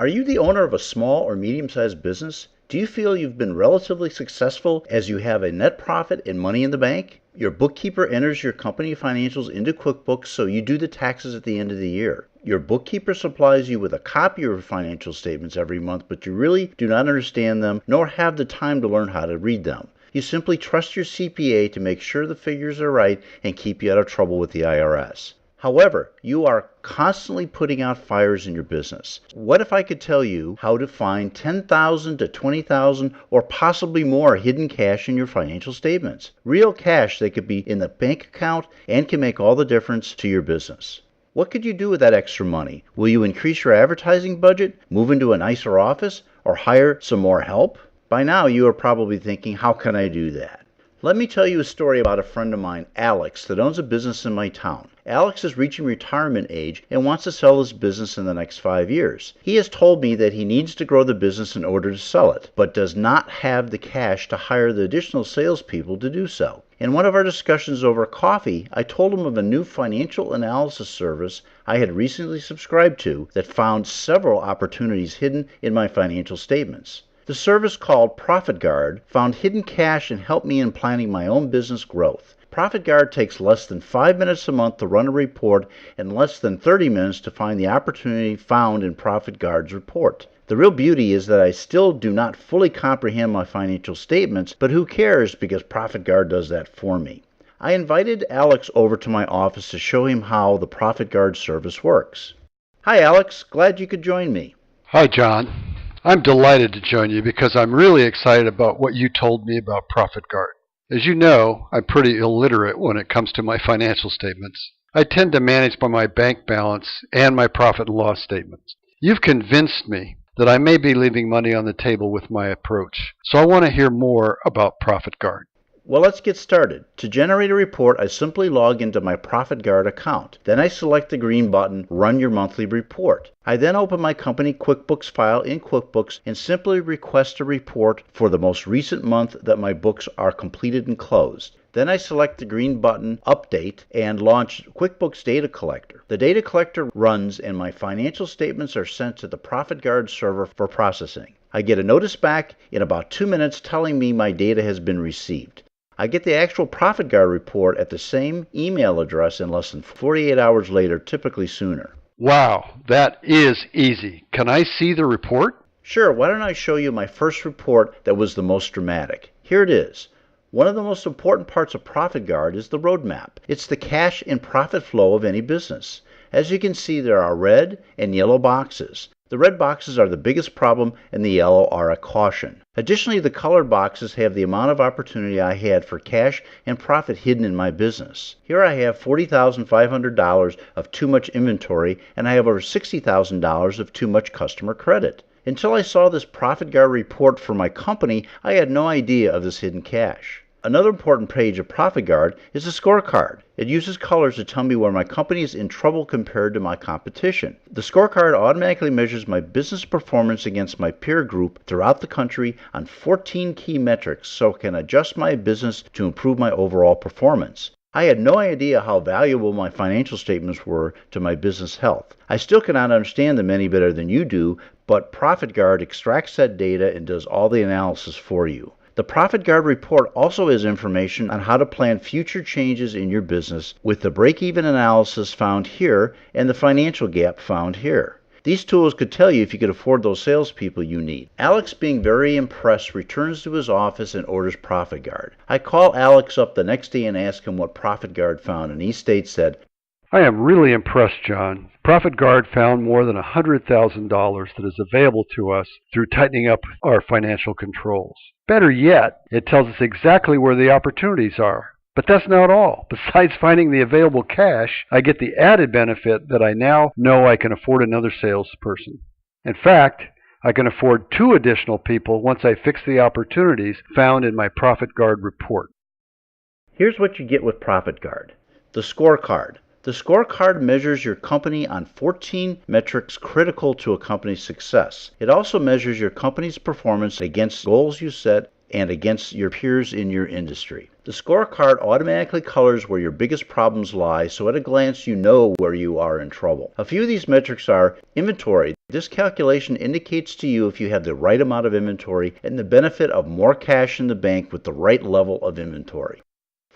Are you the owner of a small or medium-sized business? Do you feel you've been relatively successful as you have a net profit and money in the bank? Your bookkeeper enters your company financials into QuickBooks so you do the taxes at the end of the year. Your bookkeeper supplies you with a copy of your financial statements every month, but you really do not understand them nor have the time to learn how to read them. You simply trust your CPA to make sure the figures are right and keep you out of trouble with the IRS. However, you are constantly putting out fires in your business. What if I could tell you how to find 10,000 to 20,000 or possibly more hidden cash in your financial statements? Real cash that could be in the bank account and can make all the difference to your business. What could you do with that extra money? Will you increase your advertising budget, move into a nicer office, or hire some more help? By now, you are probably thinking, how can I do that? Let me tell you a story about a friend of mine, Alex, that owns a business in my town. Alex is reaching retirement age and wants to sell his business in the next 5 years. He has told me that he needs to grow the business in order to sell it, but does not have the cash to hire the additional salespeople to do so. In one of our discussions over coffee, I told him of a new financial analysis service I had recently subscribed to that found several opportunities hidden in my financial statements. The service called Profit Guard found hidden cash and helped me in planning my own business growth. Profit Guard takes less than 5 minutes a month to run a report and less than 30 minutes to find the opportunity found in Profit Guard's report. The real beauty is that I still do not fully comprehend my financial statements, but who cares because Profit Guard does that for me. I invited Alex over to my office to show him how the Profit Guard service works. Hi Alex, glad you could join me. Hi John. I'm delighted to join you because I'm really excited about what you told me about Profit Guard. As you know, I'm pretty illiterate when it comes to my financial statements. I tend to manage by my bank balance and my profit and loss statements. You've convinced me that I may be leaving money on the table with my approach, so I want to hear more about Profit Guard. Well, let's get started. To generate a report, I simply log into my Profit Guard account. Then I select the green button, Run Your Monthly Report. I then open my company QuickBooks file in QuickBooks and simply request a report for the most recent month that my books are completed and closed. Then I select the green button, Update, and launch QuickBooks Data Collector. The Data Collector runs and my financial statements are sent to the Profit Guard server for processing. I get a notice back in about 2 minutes telling me my data has been received. I get the actual Profit Guard report at the same email address in less than 48 hours later, typically sooner. Wow, that is easy. Can I see the report? Sure, why don't I show you my first report that was the most dramatic. Here it is. One of the most important parts of Profit Guard is the roadmap. It's the cash and profit flow of any business. As you can see, there are red and yellow boxes. The red boxes are the biggest problem and the yellow are a caution. Additionally, the colored boxes have the amount of opportunity I had for cash and profit hidden in my business. Here I have $40,500 of too much inventory and I have over $60,000 of too much customer credit. Until I saw this Profit Guard report for my company, I had no idea of this hidden cash. Another important page of Profit Guard is the scorecard. It uses colors to tell me where my company is in trouble compared to my competition. The scorecard automatically measures my business performance against my peer group throughout the country on 14 key metrics so I can adjust my business to improve my overall performance. I had no idea how valuable my financial statements were to my business health. I still cannot understand them any better than you do, but Profit Guard extracts that data and does all the analysis for you. The Profit Guard report also has information on how to plan future changes in your business with the break-even analysis found here and the financial gap found here. These tools could tell you if you could afford those salespeople you need. Alex, being very impressed, returns to his office and orders Profit Guard. I call Alex up the next day and ask him what Profit Guard found, and he said, I am really impressed, John. Profit Guard found more than $100,000 that is available to us through tightening up our financial controls. Better yet, it tells us exactly where the opportunities are. But that's not all. Besides finding the available cash, I get the added benefit that I now know I can afford another salesperson. In fact, I can afford 2 additional people once I fix the opportunities found in my Profit Guard report. Here's what you get with Profit Guard. The scorecard. The scorecard measures your company on 14 metrics critical to a company's success. It also measures your company's performance against goals you set and against your peers in your industry. The scorecard automatically colors where your biggest problems lie, so at a glance you know where you are in trouble. A few of these metrics are inventory. This calculation indicates to you if you have the right amount of inventory and the benefit of more cash in the bank with the right level of inventory.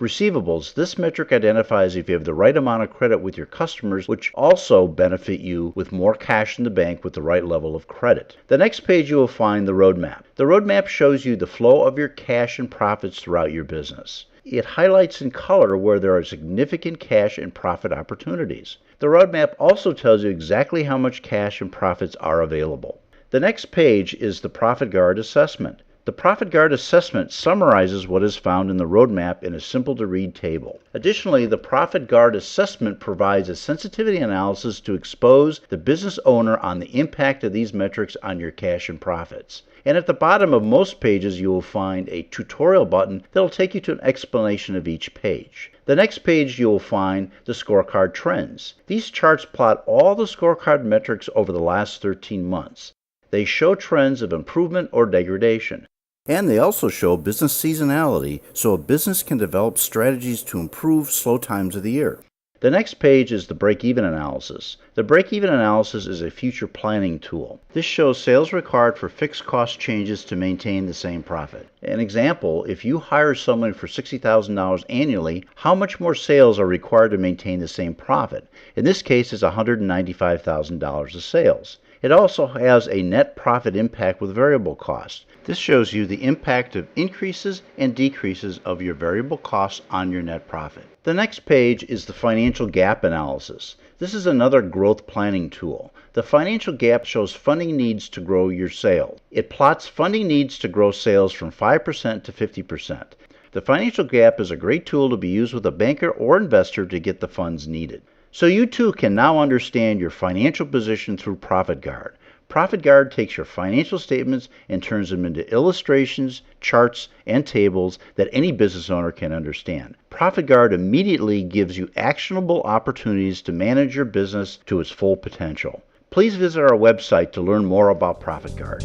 Receivables. This metric identifies if you have the right amount of credit with your customers, which also benefit you with more cash in the bank with the right level of credit. The next page you will find the roadmap. The roadmap shows you the flow of your cash and profits throughout your business. It highlights in color where there are significant cash and profit opportunities. The roadmap also tells you exactly how much cash and profits are available. The next page is the Profit Guard assessment. The Profit Guard assessment summarizes what is found in the roadmap in a simple-to-read table. Additionally, the Profit Guard assessment provides a sensitivity analysis to expose the business owner on the impact of these metrics on your cash and profits. And at the bottom of most pages, you will find a tutorial button that will take you to an explanation of each page. The next page you will find the scorecard trends. These charts plot all the scorecard metrics over the last 13 months. They show trends of improvement or degradation. And they also show business seasonality, so a business can develop strategies to improve slow times of the year. The next page is the break-even analysis. The break-even analysis is a future planning tool. This shows sales required for fixed cost changes to maintain the same profit. An example, if you hire someone for $60,000 annually, how much more sales are required to maintain the same profit? In this case, it's $195,000 of sales. It also has a net profit impact with variable costs. This shows you the impact of increases and decreases of your variable costs on your net profit. The next page is the financial gap analysis. This is another growth planning tool. The financial gap shows funding needs to grow your sales. It plots funding needs to grow sales from 5% to 50%. The financial gap is a great tool to be used with a banker or investor to get the funds needed. So you too can now understand your financial position through Profit Guard. Profit Guard takes your financial statements and turns them into illustrations, charts, and tables that any business owner can understand. Profit Guard immediately gives you actionable opportunities to manage your business to its full potential. Please visit our website to learn more about Profit Guard.